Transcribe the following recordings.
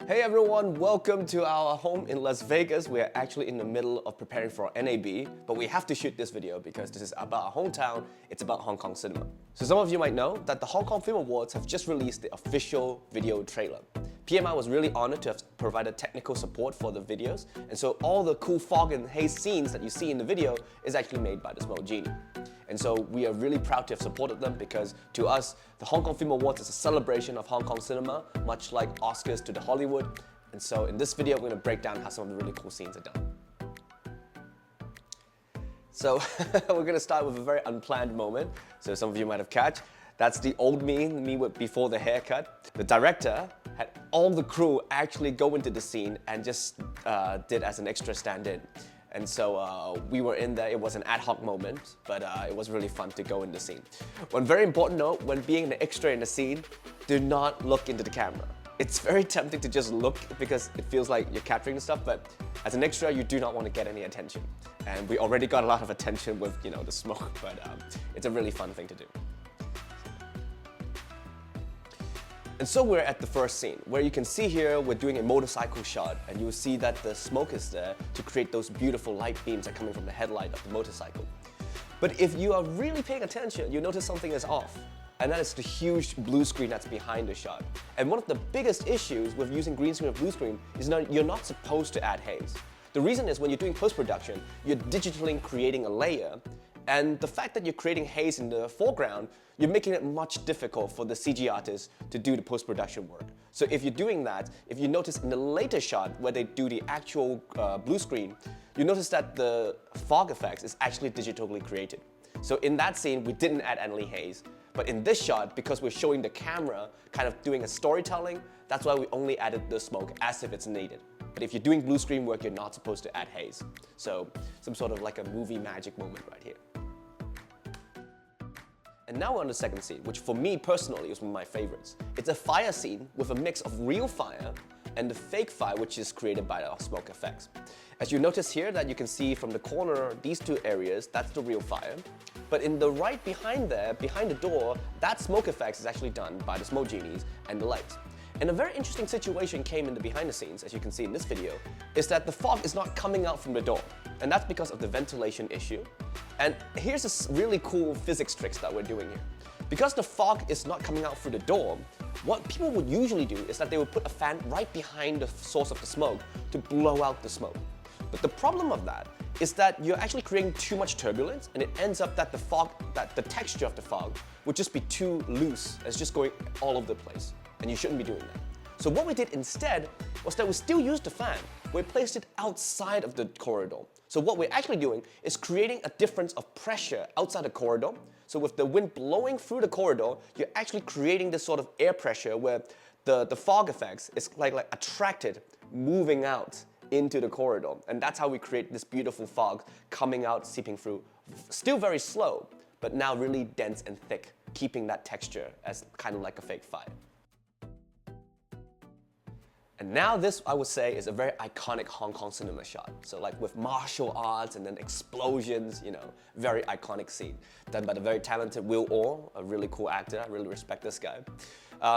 Hey everyone, welcome to our home in Las Vegas. We are actually in the middle of preparing for our NAB, but we have to shoot this video because this is about our hometown, it's about Hong Kong cinema. So some of you might know that the Hong Kong Film Awards have just released the official video trailer. PMI was really honored to have provided technical support for the videos, and so all the cool fog and haze scenes that you see in the video is actually made by the Smoke Genie. And so we are really proud to have supported them because to us, the Hong Kong Film Awards is a celebration of Hong Kong cinema, much like Oscars to the Hollywood. And so in this video, we're going to break down how some of the really cool scenes are done. So we're going to start with a very unplanned moment. So some of you might have catch. That's the old me with before the haircut. The director had all the crew actually go into the scene and just did as an extra stand-in. And so we were in there. It was an ad hoc moment, but it was really fun to go in the scene. One very important note, when being an extra in the scene, do not look into the camera. It's very tempting to just look because it feels like you're capturing the stuff, but as an extra, you do not want to get any attention. And we already got a lot of attention with, the smoke, but it's a really fun thing to do. And so we're at the first scene, where you can see here we're doing a motorcycle shot, and you will see that the smoke is there to create those beautiful light beams that are coming from the headlight of the motorcycle. But if you are really paying attention, you notice something is off, and that is the huge blue screen that's behind the shot. And one of the biggest issues with using green screen or blue screen is you're not supposed to add haze. The reason is when you're doing post-production, you're digitally creating a layer, and the fact that you're creating haze in the foreground, you're making it much difficult for the CG artists to do the post-production work. So if you're doing that, if you notice in the later shot where they do the actual blue screen, you notice that the fog effects is actually digitally created. So in that scene, we didn't add any haze. But in this shot, because we're showing the camera kind of doing a storytelling, that's why we only added the smoke as if it's needed. But if you're doing blue screen work, you're not supposed to add haze. So some sort of like a movie magic moment right here. And now we're on the second scene, which for me personally is one of my favorites. It's a fire scene with a mix of real fire and the fake fire, which is created by the smoke effects. As you notice here that you can see from the corner, these two areas, that's the real fire. But in the right behind there, behind the door, that smoke effects is actually done by the Smoke Genies and the lights. And a very interesting situation came in the behind the scenes, as you can see in this video, is that the fog is not coming out from the door. And that's because of the ventilation issue. And here's a really cool physics tricks that we're doing here. Because the fog is not coming out through the door, what people would usually do is that they would put a fan right behind the source of the smoke to blow out the smoke. But the problem of that is that you're actually creating too much turbulence, and it ends up that the texture of the fog would just be too loose. It's just going all over the place, and you shouldn't be doing that. So what we did instead was that we still used the fan. We placed it outside of the corridor. So what we're actually doing is creating a difference of pressure outside the corridor. So with the wind blowing through the corridor, you're actually creating this sort of air pressure where the fog effects is like attracted, moving out into the corridor. And that's how we create this beautiful fog coming out, seeping through. Still very slow, but now really dense and thick, keeping that texture as kind of like a fake fire. And now this, I would say, is a very iconic Hong Kong cinema shot. So like with martial arts and then explosions, very iconic scene. Done by the very talented Will Orr, a really cool actor. I really respect this guy.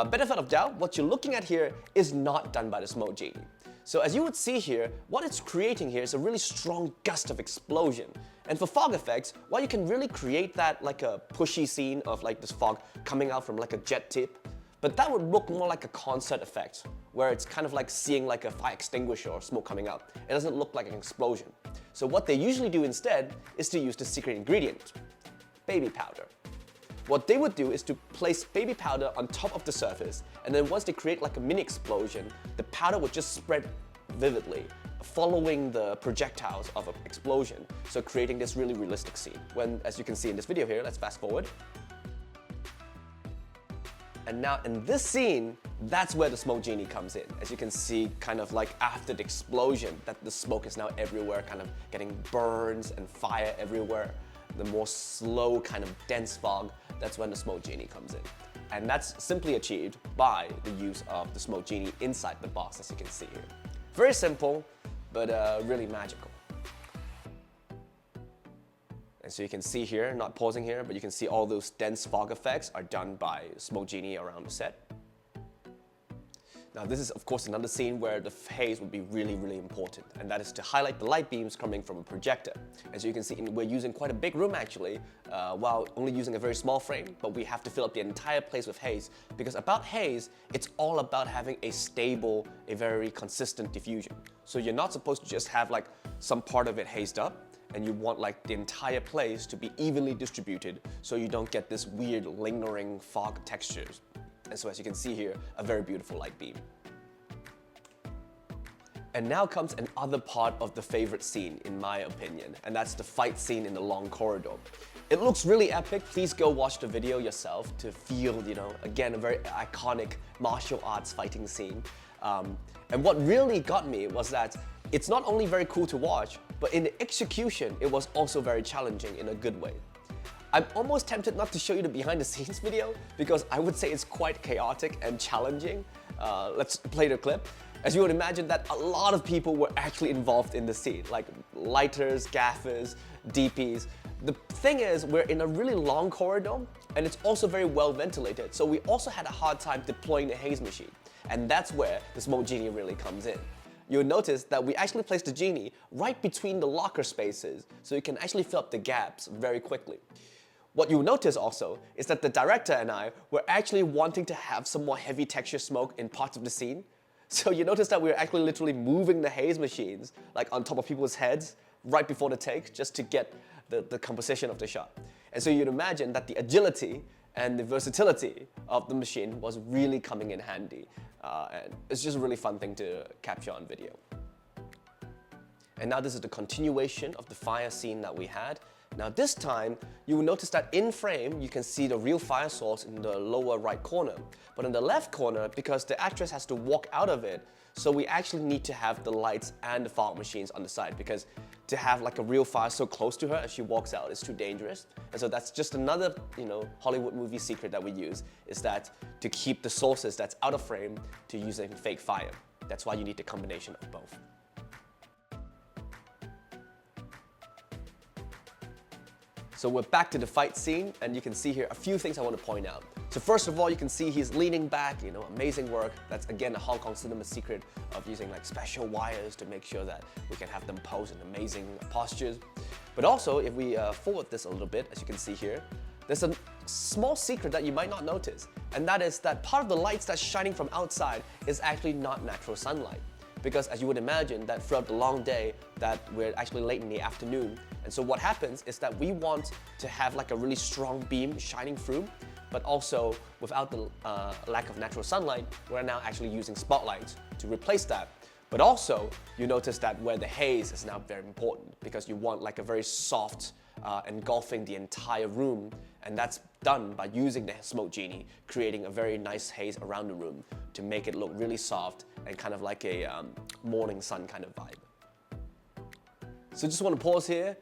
Benefit of doubt, what you're looking at here is not done by the Smoke Genie. So as you would see here, what it's creating here is a really strong gust of explosion. And for fog effects, while you can really create that like a pushy scene of like this fog coming out from like a jet tip, but that would look more like a concert effect, where it's kind of like seeing like a fire extinguisher or smoke coming out. It doesn't look like an explosion. So what they usually do instead is to use the secret ingredient, baby powder. What they would do is to place baby powder on top of the surface, and then once they create like a mini explosion, the powder would just spread vividly, following the projectiles of an explosion, so creating this really realistic scene. When, as you can see in this video here, let's fast forward. And now in this scene, that's where the Smoke Genie comes in. As you can see, kind of like after the explosion, that the smoke is now everywhere, kind of getting burns and fire everywhere. The more slow kind of dense fog, that's when the Smoke Genie comes in. And that's simply achieved by the use of the Smoke Genie inside the box, as you can see here. Very simple, but really magical. And so you can see here, not pausing here, but you can see all those dense fog effects are done by Smoke Genie around the set. Now this is of course another scene where the haze would be really, really important, and that is to highlight the light beams coming from a projector. As you can see, we're using quite a big room actually, while only using a very small frame, but we have to fill up the entire place with haze, because about haze, it's all about having a stable, a very consistent diffusion. So you're not supposed to just have like some part of it hazed up, and you want like the entire place to be evenly distributed so you don't get this weird lingering fog textures. And so as you can see here, a very beautiful light beam. And now comes another part of the favorite scene, in my opinion, and that's the fight scene in the long corridor. It looks really epic. Please go watch the video yourself to feel, again, a very iconic martial arts fighting scene. And what really got me was that it's not only very cool to watch, but in the execution, it was also very challenging in a good way. I'm almost tempted not to show you the behind the scenes video because I would say it's quite chaotic and challenging. Let's play the clip. As you would imagine that a lot of people were actually involved in the scene, like lighters, gaffers, DPs. The thing is, we're in a really long corridor and it's also very well ventilated, so we also had a hard time deploying the haze machine. And that's where the smoke genie really comes in. You'll notice that we actually placed the genie right between the locker spaces, so you can actually fill up the gaps very quickly. What you'll notice also is that the director and I were actually wanting to have some more heavy texture smoke in parts of the scene. So you notice that we were actually literally moving the haze machines like on top of people's heads right before the take just to get the composition of the shot. And so you'd imagine that the agility and the versatility of the machine was really coming in handy. And it's just a really fun thing to capture on video. And now this is the continuation of the fire scene that we had. Now this time, you will notice that in frame, you can see the real fire source in the lower right corner. But in the left corner, because the actress has to walk out of it, so we actually need to have the lights and the fog machines on the side, because to have like a real fire so close to her as she walks out is too dangerous. And so that's just another, Hollywood movie secret that we use, is that to keep the sources that's out of frame to using fake fire. That's why you need the combination of both. So we're back to the fight scene, and you can see here a few things I want to point out. So first of all, you can see he's leaning back, amazing work. That's again a Hong Kong cinema secret of using like special wires to make sure that we can have them pose in amazing postures. But also, if we forward this a little bit, as you can see here, there's a small secret that you might not notice, and that is that part of the lights that's shining from outside is actually not natural sunlight. Because as you would imagine, that throughout the long day, that we're actually late in the afternoon. And so what happens is that we want to have like a really strong beam shining through, but also without the lack of natural sunlight, we're now actually using spotlights to replace that. But also, you notice that where the haze is now very important, because you want like a very soft engulfing the entire room, and that's done by using the smoke genie, creating a very nice haze around the room to make it look really soft and kind of like a morning sun kind of vibe. So just want to pause here.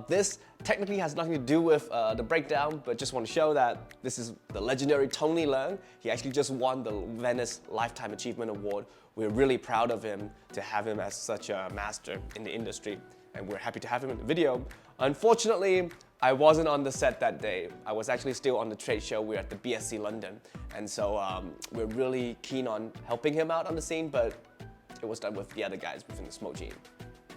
This technically has nothing to do with the breakdown, but just want to show that this is the legendary Tony Leung. He actually just won the Venice Lifetime Achievement Award. We're really proud of him to have him as such a master in the industry, and we're happy to have him in the video. Unfortunately, I wasn't on the set that day. I was actually still on the trade show. We're at the BSC London, and so we're really keen on helping him out on the scene, but it was done with the other guys within the smoke genie.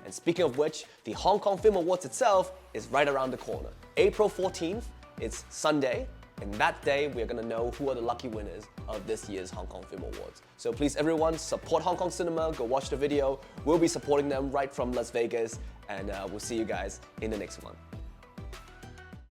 And speaking of which, the Hong Kong Film Awards itself is right around the corner. April 14th, it's Sunday, and that day we're gonna know who are the lucky winners of this year's Hong Kong Film Awards. So please everyone, support Hong Kong cinema, go watch the video. We'll be supporting them right from Las Vegas, and we'll see you guys in the next one.